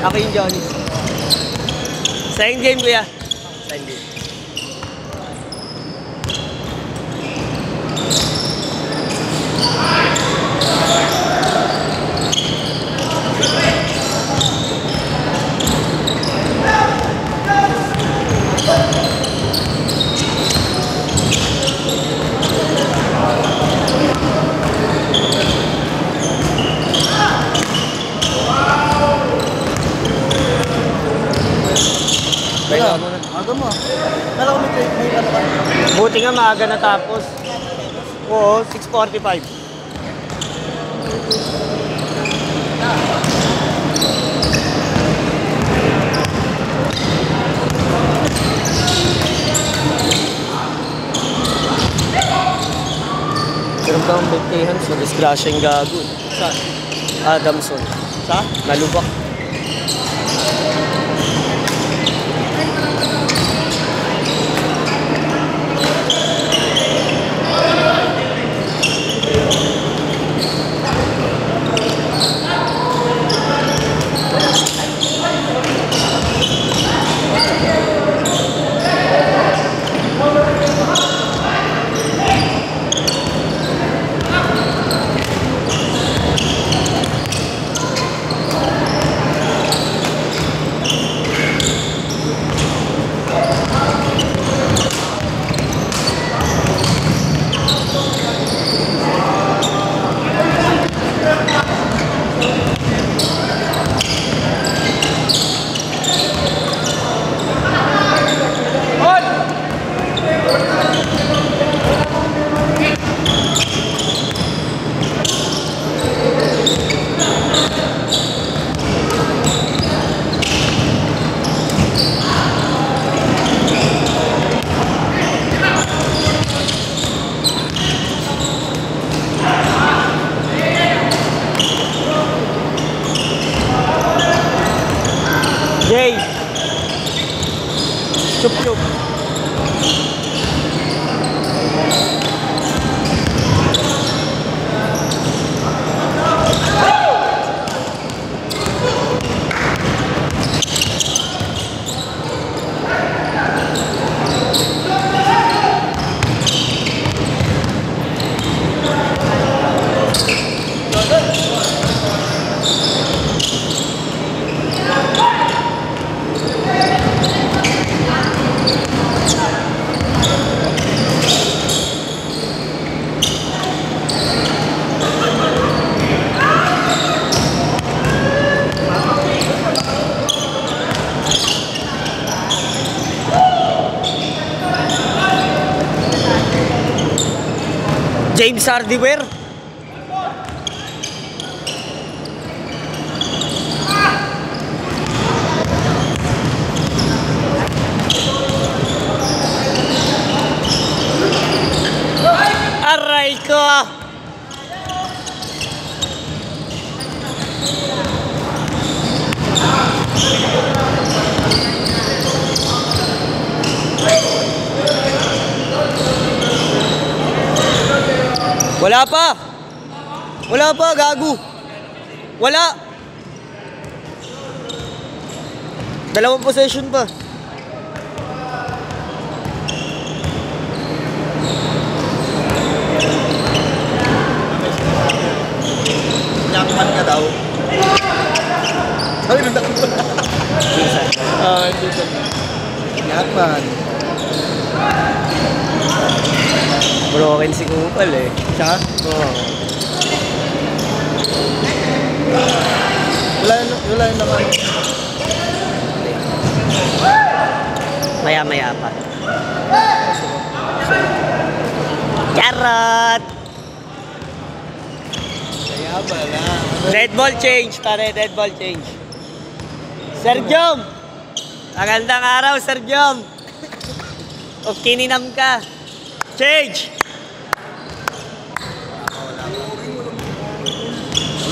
Ako yung Johnny. Second game, kuya. Second game. Aga mo. Kala ko may ano ka. Buti nga maaga natapos. Oo, 6:45. Meron ba ang bigtihan sa disgrasyang gago? Saan? Adamson. Sa? Nalubak. Jay! Chup-chup! James Hardware. Aray ko. Wala pa. Wala pa, gago. Wala. Dalawang possession pa. Yakman ka daw. Sabi nang dito. Dito. Yakman. Broken si Kupal eh. Siya? Oo. Wala naman. Maya-maya pa. Charot! Kaya pala. Dead ball change, pare. Dead ball change. Sir Jom! Magandang araw, Sir Jom! O kininam ka. Change!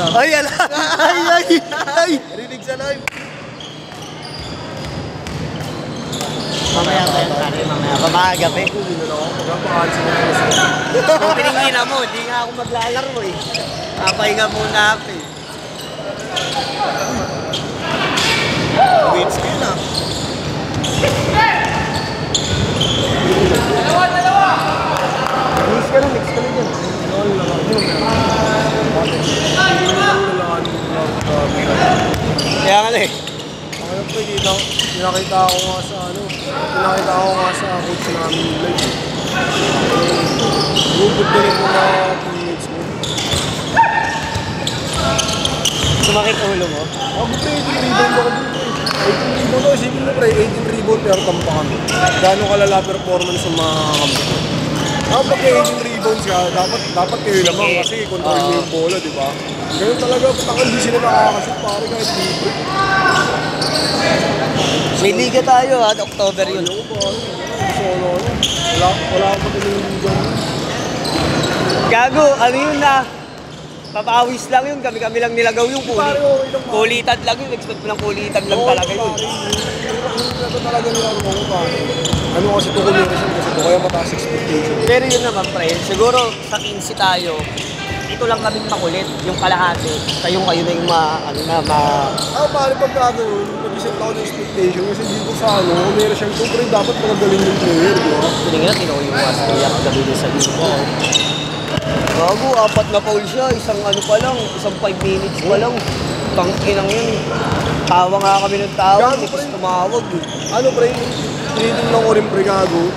Ay, ala! Ay! Rinig sa live. Mamaya pa yan, pare. Mamaya pa. Makagabi. Kung piningin mo, hindi nga ako maglalaro eh. Papahinga muna ako eh. Wins ka na. Mix ka na dyan. Kaya nga eh. Ano po, pinakita ako nga sa coach namin live. Bubog na rin po mga teammates mo. Sumakit ulo mo. Ako pre, 18 rebound ako dito eh. 18 rebound ako, isipin mo pre, 18 rebound pero tampa kami. Gano'ng kalala performance ng mga kampi. Ako pag 18 rebounds ka, dapat kayo naman kasi control mo yung bola, di ba? Ganun talaga, patakan di sila nakakashoot pare kahit libre. May liga tayo ha, October yun. Ayoko pare, solo ano. Wala akong magaling yung liga. Gago, ano yun na? Papawis lang yun, kami-kami lang nilagaw yung Pare, okay lang. kulitan lang yun, expect mo lang kulitan lang talaga yun. Ito talaga nilaro ko pare. Ano kasi ito combination kasi ito kaya mataas expectation. Pero yun naman pre, siguro sa 15 tayo, ito lang kaming makulit, yung kalahati. Kayo na yung Ako pare pag gano'n, nag-isip ako ng expectation kasi dito sa ano, meron siyang ito pre, dapat magagaling yung player, di ba? Tingin na, tinuiwas ko yung gabi din sa dito. Gago, 4 na foul siya, isang ano pa lang, isang 5 minutes pa lang. Tangkinang yun. Tawa nga kami ng tawa, Gago, hindi pre. kasi tumawag eh. Ano pre, tinitin lang ko rin pre gago.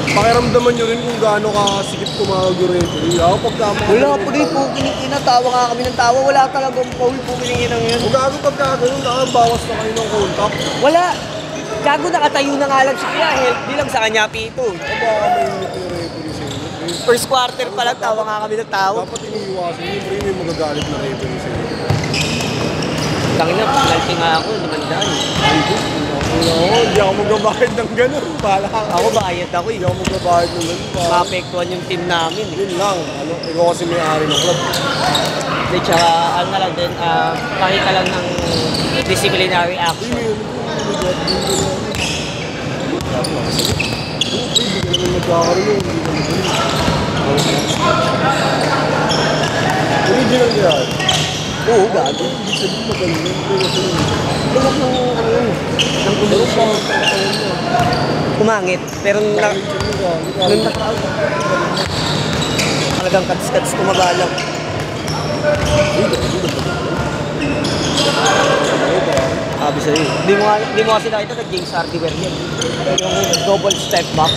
Pakiramdaman nyo rin kung gaano ka sikip tumawag yung referee. Ako pagkama Wala po rin po, kinikina, tawa nga kami ng tawa, wala talagang foul po kininginang yun. Kung gago pagkagano'n, nakabawas na kayo ng contact. Wala. Gago, nakatayo na nga lang siya, kaya help di lang sa kanya pito. O baka mainit yung referee sa inyo. Pre. First quarter pa lang, tawa nga kami ng tawa. Dapat iniiwasan yun pre, may magagalit na referee sa inyo. Tangina, penalty nga ako, limandaan. Oo, hindi ako magbabayad ng gano'n. Bahala ka. Ako bayad ako eh. Hindi ako magbabayad ng gano'n. Maapektuhan yung team namin eh. Yun lang. Ano, ikaw kasi may-ari ng club. Di, tsaka ano na lang din, pakita lang ng disciplinary Hindi action. mo yun. Hindi naman nagkakaroon yun. Original yan. Oo, gago. Hindi sabihin magaling yun. Tingnan ng ano yun, ng kondisyon. Kumangit, pero nung talagang kats-kats tumagalang. Sabi sa'yo, hindi mo kasi nakita na James Hardiver yan. Yung double step back.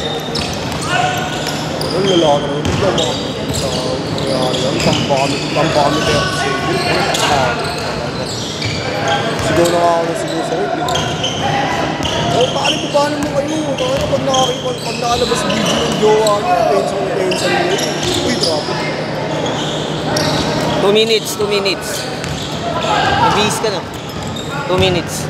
Ang lalaki naman. Hindi ka mga sa nangyari yan. Tampa kami kaya sa sigaw na ako na sigaw sa rin. Oh, paano mo kayo? Pag nakalabas video ng jowa niya, tension niya. Uy, grabe. 2 minutes. Mabihis ka na. 2 minutes.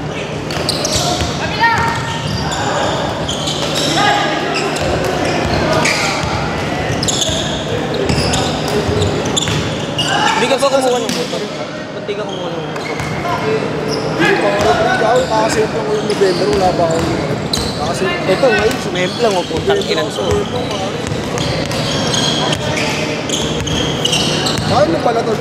Hindi ka pa kumuha ng motor. Ba't di ka kumuha ng motor? Hindi pa ako rin. Nakasave lang ko yung November. Wala pa ako yung nakasave. Ito ngayon, sumemplang o putang inan to. Ano pala to?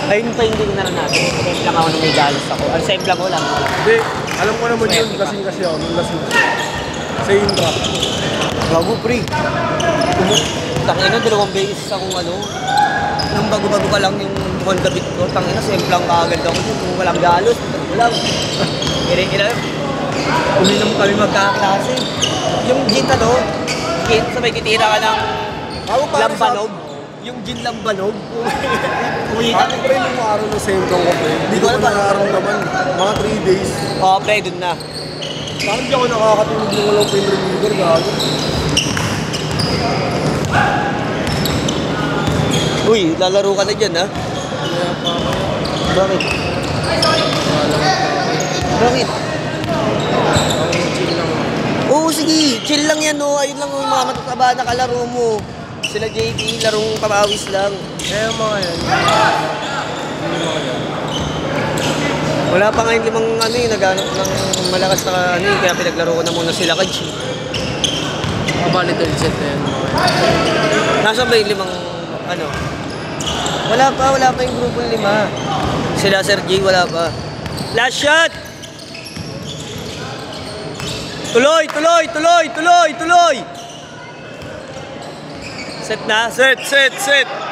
Ayun pa hindi ko naranasan. Sumemplang ako nung may galos ako. Ang semplang ko lang. Hindi. Alam ko naman yun. Lasing kasi ako. Nung lasing. Sa intra. Bago pre. Tangina, 2 beses akong ano. Nung bago-bago pa lang yung Honda Beat ko. Tangina, semplang kaagad ako dun. Kung walang galos, walang. Kira-kira. Uminom kami magkaklase. Yung gin ano, gin sa may kitira ka ng lambanog. Yung gin lambanog. Ako pre, nung araw na sentong ko pre. Hindi ko alam na nararamdaman. Mga 3 days. Oo, pre, dun na. Parang di ako nakakatulog ng walang pain reliever. Gago. Uy, lalaro ka na dyan, ha? Kaya pa ako. Bakit? Bakit? Chill lang. Oo, sige. Chill lang yan, no. Ayun lang yung mga matataba na kalaro mo. Sila JP, larong pamawis lang. Kaya mga yan. Wala pa nga yung limang ano eh, naghanap ng malakas na ano eh, kaya pinaglaro ko na muna sila Kaj. Kabali third set na yan. Nasa ba yung limang ano? Wala pa yung grupo 5. Sila Sergey, wala pa. Last shot! Tuloy, tuloy, tuloy, tuloy, tuloy! Set na? Set.